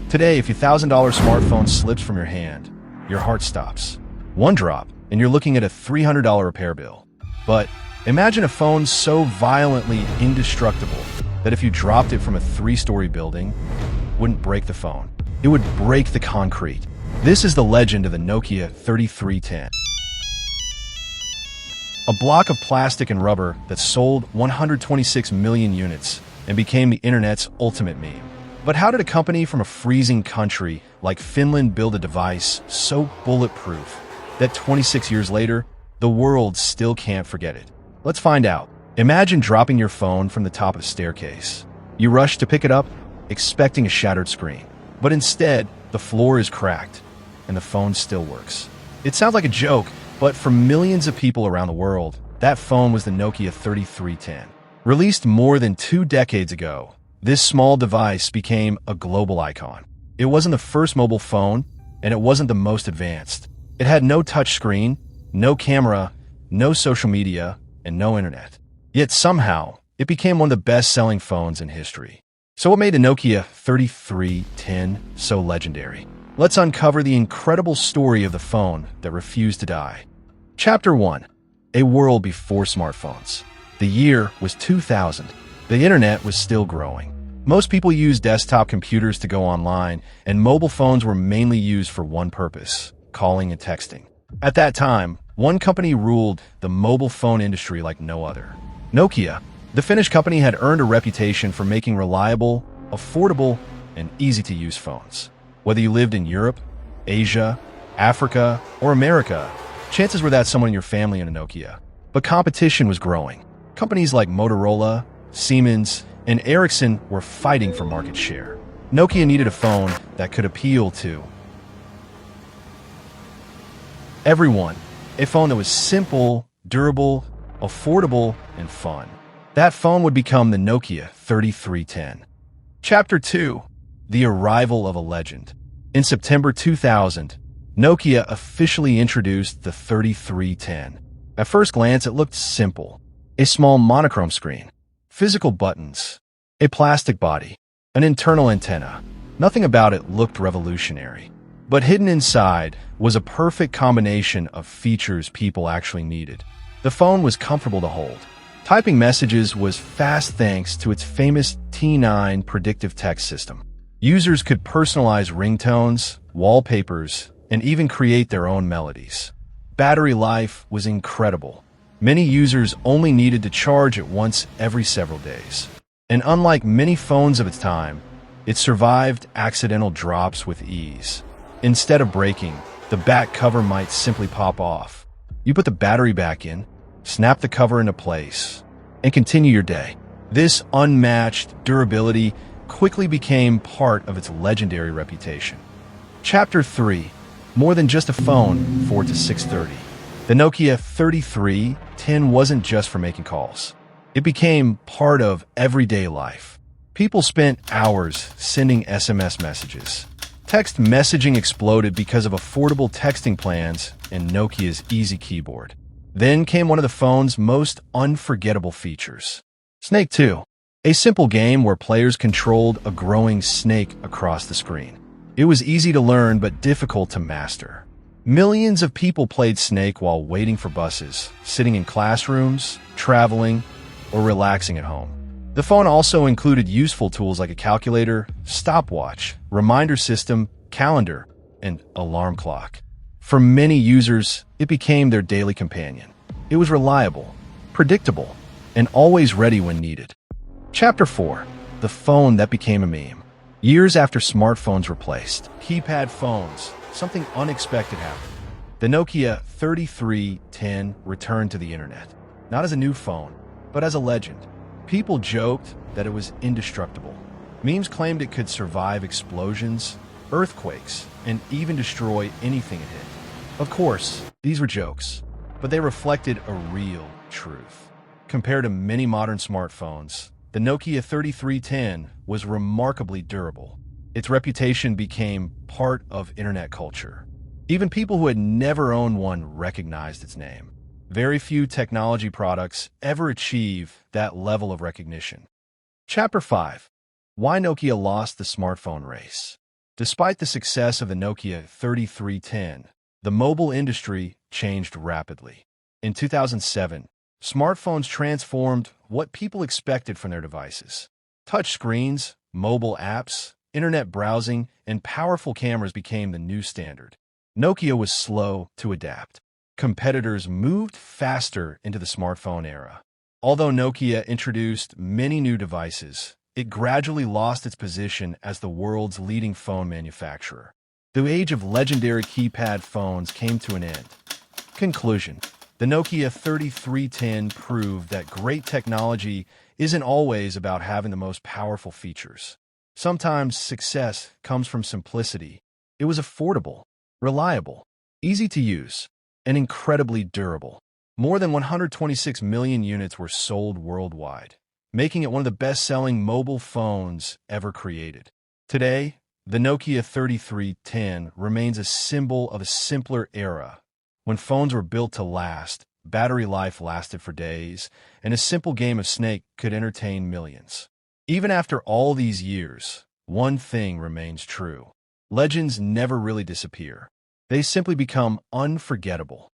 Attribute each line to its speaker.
Speaker 1: Today, if your $1,000 smartphone slips from your hand, your heart stops. One drop, and you're looking at a $300 repair bill. But imagine a phone so violently indestructible that if you dropped it from a 3-story building, it wouldn't break the phone. It would break the concrete. This is the legend of the Nokia 3310. A block of plastic and rubber that sold 126 million units and became the internet's ultimate meme. But how did a company from a freezing country like Finland build a device so bulletproof that 26 years later, the world still can't forget it? Let's find out. Imagine dropping your phone from the top of a staircase. You rush to pick it up, expecting a shattered screen. But instead, the floor is cracked, and the phone still works. It sounds like a joke, but for millions of people around the world, that phone was the Nokia 3310. Released more than 2 decades ago, this small device became a global icon. It wasn't the first mobile phone, and it wasn't the most advanced. It had no touchscreen, no camera, no social media, and no internet. Yet somehow, it became one of the best-selling phones in history. So what made the Nokia 3310 so legendary? Let's uncover the incredible story of the phone that refused to die. Chapter 1. A world before smartphones. The year was 2000. The internet was still growing. Most people used desktop computers to go online, and mobile phones were mainly used for one purpose: calling and texting. At that time, one company ruled the mobile phone industry like no other. Nokia. The Finnish company had earned a reputation for making reliable, affordable, and easy-to-use phones. Whether you lived in Europe, Asia, Africa, or America, chances were that someone in your family owned a Nokia. But competition was growing. Companies like Motorola, Siemens, and Ericsson were fighting for market share. Nokia needed a phone that could appeal to everyone. A phone that was simple, durable, affordable, and fun. That phone would become the Nokia 3310. Chapter 2. The arrival of a legend. In September 2000, Nokia officially introduced the 3310. At first glance, it looked simple. A small monochrome screen, physical buttons, a plastic body, an internal antenna. Nothing about it looked revolutionary. But hidden inside was a perfect combination of features people actually needed. The phone was comfortable to hold. Typing messages was fast thanks to its famous T9 predictive text system. Users could personalize ringtones, wallpapers, and even create their own melodies. Battery life was incredible. Many users only needed to charge it once every several days. And unlike many phones of its time, it survived accidental drops with ease. Instead of breaking, the back cover might simply pop off. You put the battery back in, snap the cover into place, and continue your day. This unmatched durability quickly became part of its legendary reputation. Chapter 3. More than just a phone, 4 to 630. The Nokia 3310 wasn't just for making calls. It became part of everyday life. People spent hours sending SMS messages. Text messaging exploded because of affordable texting plans and Nokia's easy keyboard. Then came one of the phone's most unforgettable features. Snake 2. A simple game where players controlled a growing snake across the screen. It was easy to learn but difficult to master. Millions of people played Snake while waiting for buses, sitting in classrooms, traveling, or relaxing at home. The phone also included useful tools like a calculator, stopwatch, reminder system, calendar, and alarm clock. For many users, it became their daily companion. It was reliable, predictable, and always ready when needed. Chapter 4. The phone that became a meme. Years after smartphones replaced keypad phones, something unexpected happened. The Nokia 3310 returned to the internet, not as a new phone, but as a legend. People joked that it was indestructible. Memes claimed it could survive explosions, earthquakes, and even destroy anything it hit. Of course, these were jokes, but they reflected a real truth. Compared to many modern smartphones, the Nokia 3310 was remarkably durable. Its reputation became part of internet culture. Even people who had never owned one recognized its name. Very few technology products ever achieve that level of recognition. Chapter 5. Why Nokia lost the smartphone race. Despite the success of the Nokia 3310, the mobile industry changed rapidly. In 2007, smartphones transformed what people expected from their devices. Touch screens, mobile apps, internet browsing, and powerful cameras became the new standard. Nokia was slow to adapt. Competitors moved faster into the smartphone era. Although Nokia introduced many new devices, it gradually lost its position as the world's leading phone manufacturer. The age of legendary keypad phones came to an end. Conclusion: the Nokia 3310 proved that great technology isn't always about having the most powerful features. Sometimes success comes from simplicity. It was affordable, reliable, easy to use, and incredibly durable. More than 126 million units were sold worldwide, making it one of the best-selling mobile phones ever created. Today, the Nokia 3310 remains a symbol of a simpler era, when phones were built to last, battery life lasted for days, and a simple game of Snake could entertain millions. Even after all these years, one thing remains true. Legends never really disappear. They simply become unforgettable.